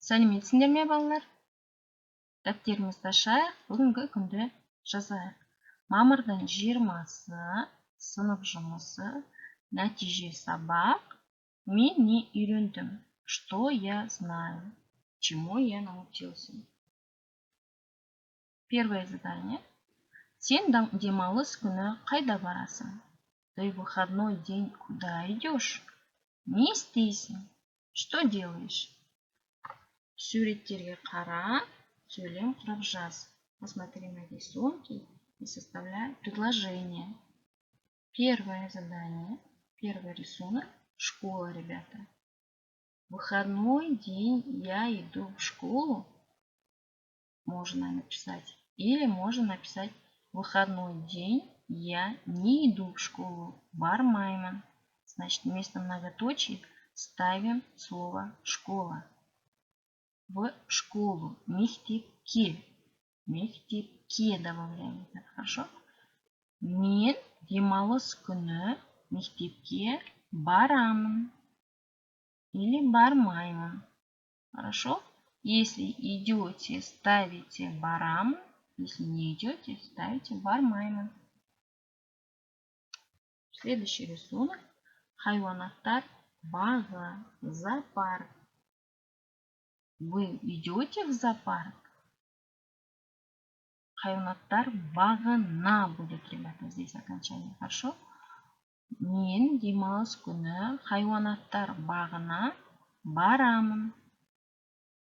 Сәлеметсіңдер ме, балалар? Дәптерімізді ашайық, бүгінгі күнді жазайық. Мамырдың 20-сы, сынып жұмысы, нәтиже сабақ. Мен не үйрендім? Что я знаю? Чему я научился? Первое задание. Сен демалыс күні қайда барасың? Ты в выходной день куда идешь? Не істейсің? Что делаешь? Суреттерге қара, сөйлем құрап жаз. Посмотри на рисунки и составляй предложение. Первое задание, первый рисунок. Школа, ребята. В выходной день я иду в школу. Можно написать. Или можно написать в выходной день я не иду в школу. Бармайман. Значит, вместо многоточий ставим слово школа. В школу. Мектепке. Мектепке добавляем. Это хорошо? Мен демалыс күні мектепке барамын. Или бармаймын. Хорошо? Если идете, ставите барамын. Если не идете, ставите бармаймын. Следующий рисунок. Хайванаттар бағы. Зоопарк. Вы идете в зоопарк? Хайванаттар бағына будет, ребята, здесь окончание. Хорошо? Мен демалыс күні хайванаттар бағына барамын.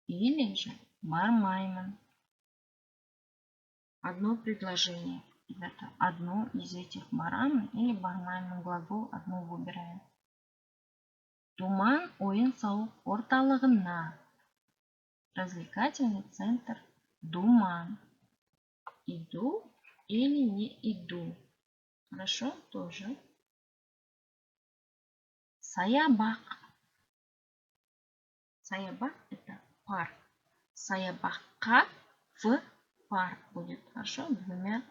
Или же бармаймын. Одно предложение. Ребята, одно из этих барамын или бармаймын глагол одно выбираем. Думан ойын-сауық орталығына. Развлекательный центр Думан. Иду или не иду? Хорошо? Тоже. Саябақ. Саябақ это парк. Саябаққа в парк будет. Хорошо? Двумя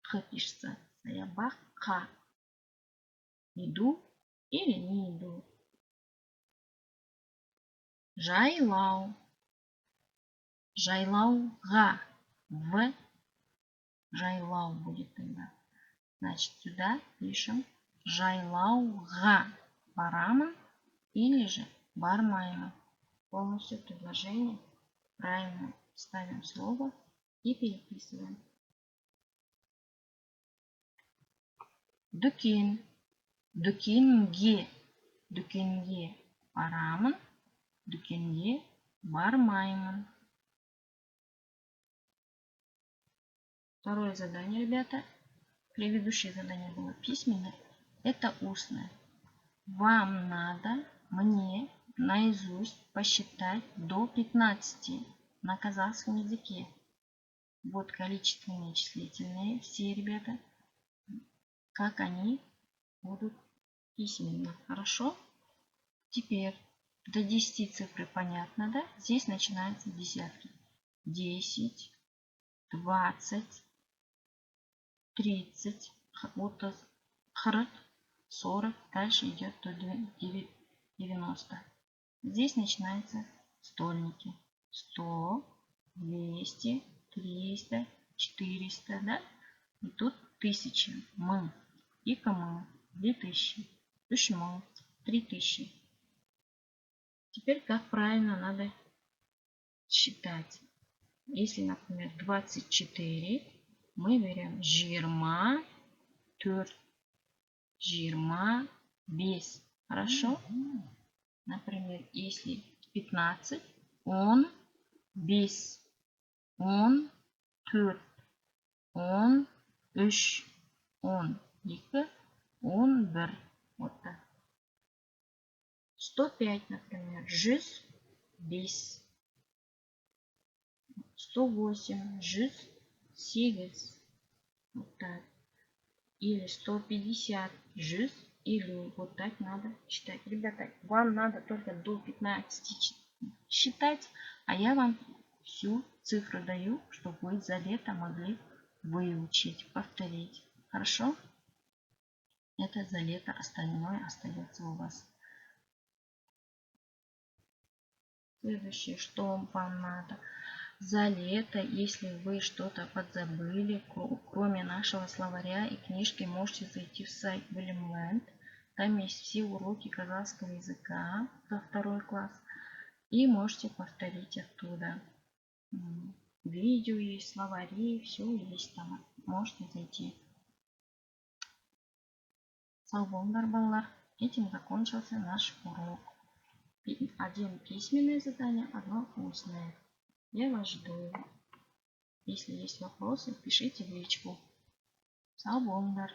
х пишется. Саябаққа. Иду или не иду? Жайлау. Жайлауға. В жайлау будет тогда. Значит, сюда пишем жайлауға барамын или же бармаймын. Полностью предложение правильно ставим слово и переписываем. Дүкен. Дүкенге. Дүкенге барамын. Дүкенге бармаймын. Второе задание, ребята. Предыдущее задание было письменное. Это устное. Вам надо мне наизусть посчитать до 15 на казахском языке. Вот количественные и числительные все, ребята. Как они будут письменно. Хорошо? Теперь до 10 цифры понятно, да? Здесь начинаются десятки. 10, 20, 30, вот 40, 40, дальше идет до 90. Здесь начинаются стольники. 100, 200, 300, 400, да? И тут 1000. Мы. И мы. 2000. 3000. 3000. Теперь как правильно надо считать. Если, например, 24, мы берем 24, 25. Хорошо? Например, если 15, он без, он 4, он 3, он 2, он 1. Вот так. 105, например, 105. 108, 108. Вот так. Или 150, 100. Или вот так надо считать. Ребята, вам надо только до 15 считать, а я вам всю цифру даю, чтобы вы за лето могли выучить, повторить. Хорошо? Это за лето, остальное остается у вас. Следующее, что вам надо. За лето, если вы что-то подзабыли, кроме нашего словаря и книжки, можете зайти в сайт William Land. Там есть все уроки казахского языка за 2 класс. И можете повторить оттуда. Видео есть, словари, все есть там. Можете зайти. Сау болыңдар, балалар. Этим закончился наш урок. Один письменное задание, одно устное. Я вас жду. Если есть вопросы, пишите в личку. Сау болыңдар.